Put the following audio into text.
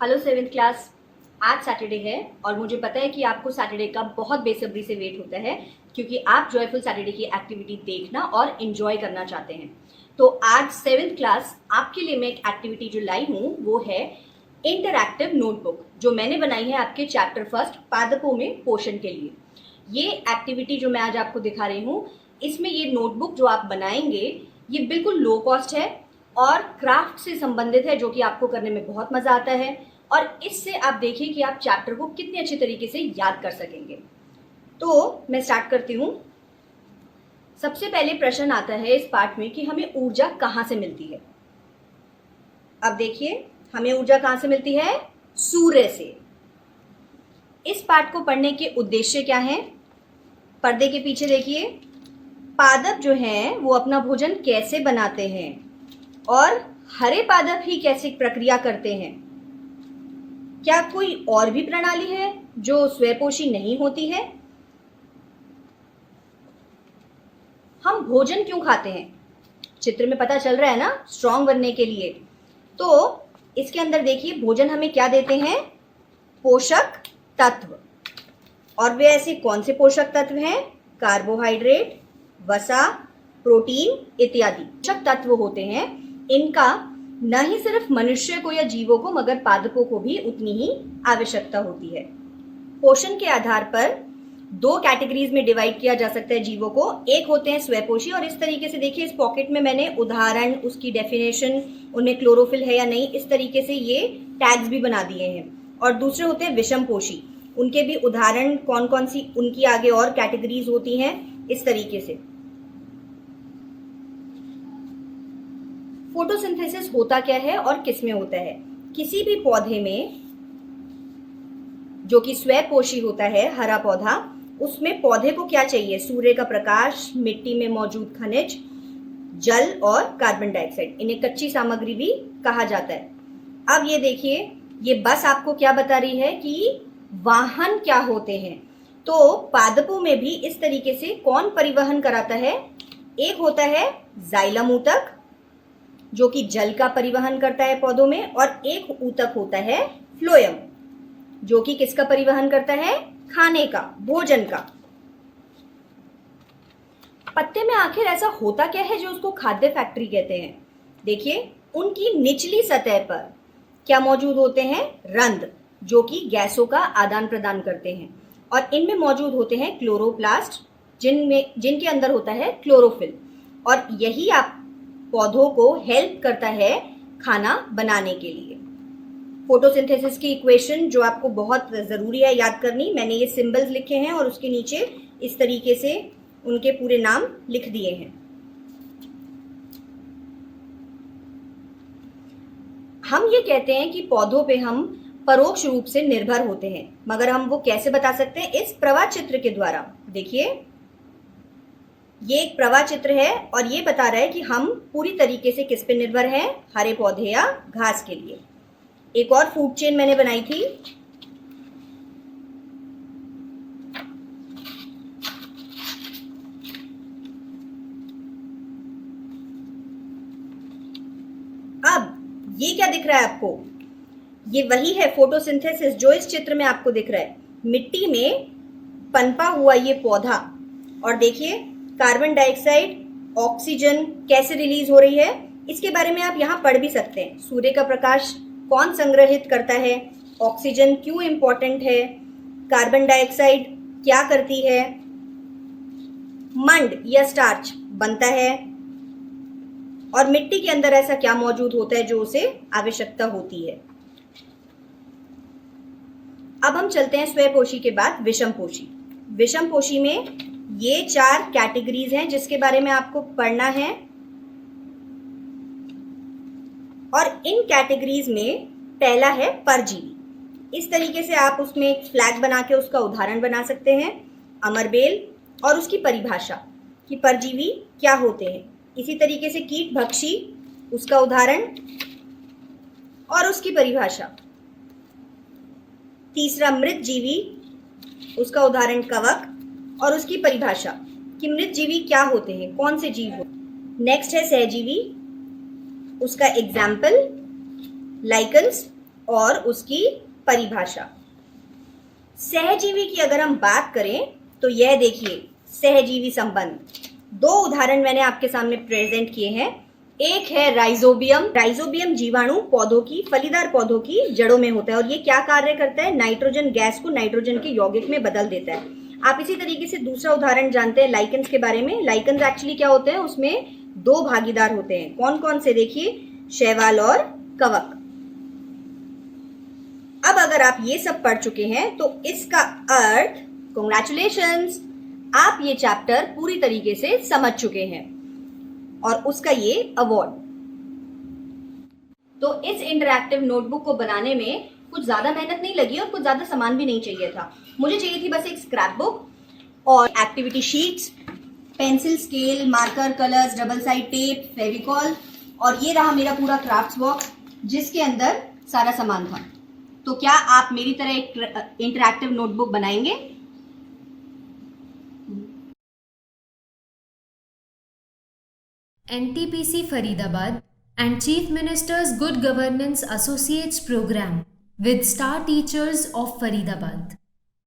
Hello seventh class. आज Saturday है और मुझे पता है कि आपको सैटरडे का बहुत बेसब्री से वेट होता है क्योंकि आप जॉयफुल सैटरडे की एक्टिविटी देखना और एंजॉय करना चाहते हैं। तो आज सेवेंथ क्लास आपके लिए मैं एक एक्टिविटी जो लाई हूँ वो है इंटरैक्टिव नोटबुक, जो मैंने बनाई है आपके चैप्टर फर्स्ट पादपों में पोषण के लिए। ये एक्टिविटी जो मैं आज आपको दिखा रही हूँ, इसमें ये नोटबुक जो आप बनाएंगे ये बिल्कुल लो कॉस्ट है और क्राफ्ट से संबंधित है, जो कि आपको करने में बहुत मजा आता है और इससे आप देखिए कि आप चैप्टर को कितने अच्छे तरीके से याद कर सकेंगे। तो मैं स्टार्ट करती हूँ। सबसे पहले प्रश्न आता है इस पार्ट में कि हमें ऊर्जा कहाँ से मिलती है। अब देखिए, हमें ऊर्जा कहाँ से मिलती है? सूर्य से। इस पार्ट को पढ़ने के उद्देश्य क्या है? पर्दे के पीछे देखिए, पादप जो हैं वो अपना भोजन कैसे बनाते हैं और हरे पादप ही कैसे प्रक्रिया करते हैं। क्या कोई और भी प्रणाली है जो स्वयंपोषी नहीं होती है? हम भोजन क्यों खाते हैं? चित्र में पता चल रहा है ना, स्ट्रांग बनने के लिए। तो इसके अंदर देखिए, भोजन हमें क्या देते हैं? पोषक तत्व। और वे ऐसे कौन से पोषक तत्व हैं? कार्बोहाइड्रेट, वसा, प्रोटीन इत्यादि पोषक तत्व होते हैं। इनका न ही सिर्फ मनुष्य को या जीवों को मगर पादपों को भी उतनी ही आवश्यकता होती है। पोषण के आधार पर दो कैटेगरीज में डिवाइड किया जा सकता है जीवों को। एक होते हैं स्वयंपोषी, और इस तरीके से देखिए, इस पॉकेट में मैंने उदाहरण, उसकी डेफिनेशन, उनमें क्लोरोफिल है या नहीं, इस तरीके से ये टैग्स भी बना दिए हैं। और दूसरे होते हैं विषमपोषी, उनके भी उदाहरण कौन कौन सी, उनकी आगे और कैटेगरीज होती हैं इस तरीके से। फोटोसिंथेसिस होता क्या है और किसमें होता है? किसी भी पौधे में जो कि स्वयंपोषी होता है, हरा पौधा, उसमें पौधे को क्या चाहिए? सूर्य का प्रकाश, मिट्टी में मौजूद खनिज, जल और कार्बन डाइऑक्साइड। इन्हें कच्ची सामग्री भी कहा जाता है। अब ये देखिए, ये बस आपको क्या बता रही है कि वाहन क्या होते हैं। तो पादपों में भी इस तरीके से कौन परिवहन कराता है? एक होता है जाइलम ऊतक, जो कि जल का परिवहन करता है पौधों में, और एक ऊतक होता है फ्लोएम, जो कि किसका परिवहन करता है? खाने का, भोजन का। पत्ते में आखिर ऐसा होता क्या है जो उसको खाद्य फैक्ट्री कहते हैं? देखिए, उनकी निचली सतह पर क्या मौजूद होते हैं? रंध्र, जो कि गैसों का आदान प्रदान करते हैं, और इनमें मौजूद होते हैं क्लोरोप्लास्ट, जिनके अंदर होता है क्लोरोफिल, और यही आप पौधों को हेल्प करता है खाना बनाने के लिए। फोटोसिंथेसिस की इक्वेशन जो आपको बहुत जरूरी है याद करनी, मैंने ये सिंबल्स लिखे हैं और उसके नीचे इस तरीके से उनके पूरे नाम लिख दिए हैं। हम ये कहते हैं कि पौधों पे हम परोक्ष रूप से निर्भर होते हैं, मगर हम वो कैसे बता सकते हैं? इस प्रवाह चित्र के द्वारा। देखिए, ये एक प्रवाह चित्र है और ये बता रहा है कि हम पूरी तरीके से किस पे निर्भर हैं? हरे पौधे या घास के लिए। एक और फूड चेन मैंने बनाई थी। अब ये क्या दिख रहा है आपको? ये वही है फोटोसिंथेसिस जो इस चित्र में आपको दिख रहा है। मिट्टी में पनपा हुआ ये पौधा, और देखिए कार्बन डाइऑक्साइड, ऑक्सीजन कैसे रिलीज हो रही है, इसके बारे में आप यहाँ पढ़ भी सकते हैं। सूर्य का प्रकाश कौन संग्रहित करता है? ऑक्सीजन क्यों इंपॉर्टेंट है? कार्बन डाइऑक्साइड क्या करती है? मंड या स्टार्च बनता है, और मिट्टी के अंदर ऐसा क्या मौजूद होता है जो उसे आवश्यकता होती है। अब हम चलते हैं स्वयंपोषी के बाद विषमपोषी। विषमपोषी में ये 4 कैटेगरीज हैं जिसके बारे में आपको पढ़ना है, और इन कैटेगरीज में पहला है परजीवी। इस तरीके से आप उसमें एक फ्लैग बना के उसका उदाहरण बना सकते हैं, अमरबेल, और उसकी परिभाषा कि परजीवी क्या होते हैं। इसी तरीके से कीट भक्षी, उसका उदाहरण और उसकी परिभाषा। तीसरा मृत जीवी, उसका उदाहरण कवक और उसकी परिभाषा कि मृत जीवी क्या होते हैं, कौन से जीव होते। नेक्स्ट है सहजीवी, उसका एग्जाम्पल लाइकन्स और उसकी परिभाषा। सहजीवी की अगर हम बात करें तो यह देखिए, सहजीवी संबंध, दो उदाहरण मैंने आपके सामने प्रेजेंट किए हैं। एक है राइजोबियम। राइजोबियम जीवाणु पौधों की, फलीदार पौधों की जड़ों में होता है और ये क्या कार्य करता है? नाइट्रोजन गैस को नाइट्रोजन के यौगिक में बदल देता है। आप इसी तरीके से दूसरा उदाहरण जानते हैं लाइकेंस के बारे में। लाइकेंस एक्चुअली क्या होते हैं? उसमें दो भागीदार होते हैं। कौन कौन से? देखिए, शैवाल और कवक। अब अगर आप ये सब पढ़ चुके हैं तो इसका अर्थ, कांग्रेचुलेशंस, आप ये चैप्टर पूरी तरीके से समझ चुके हैं और उसका ये अवार्ड। तो इस इंटरैक्टिव नोटबुक को बनाने में कुछ ज्यादा मेहनत नहीं लगी और कुछ ज्यादा सामान भी नहीं चाहिए था। मुझे चाहिए थी बस एक स्क्रैप बुक और activity sheets, pencil, scale, marker, colours, double side tape, Fevicol, और ये रहा मेरा पूरा क्राफ्ट्स बॉक्स जिसके अंदर सारा सामान था। तो क्या आप मेरी तरह एक इंटरैक्टिव नोटबुक बनाएंगे? NTPC Faridabad and Chief Minister's Good Governance Associates Program with Star Teachers of Faridabad.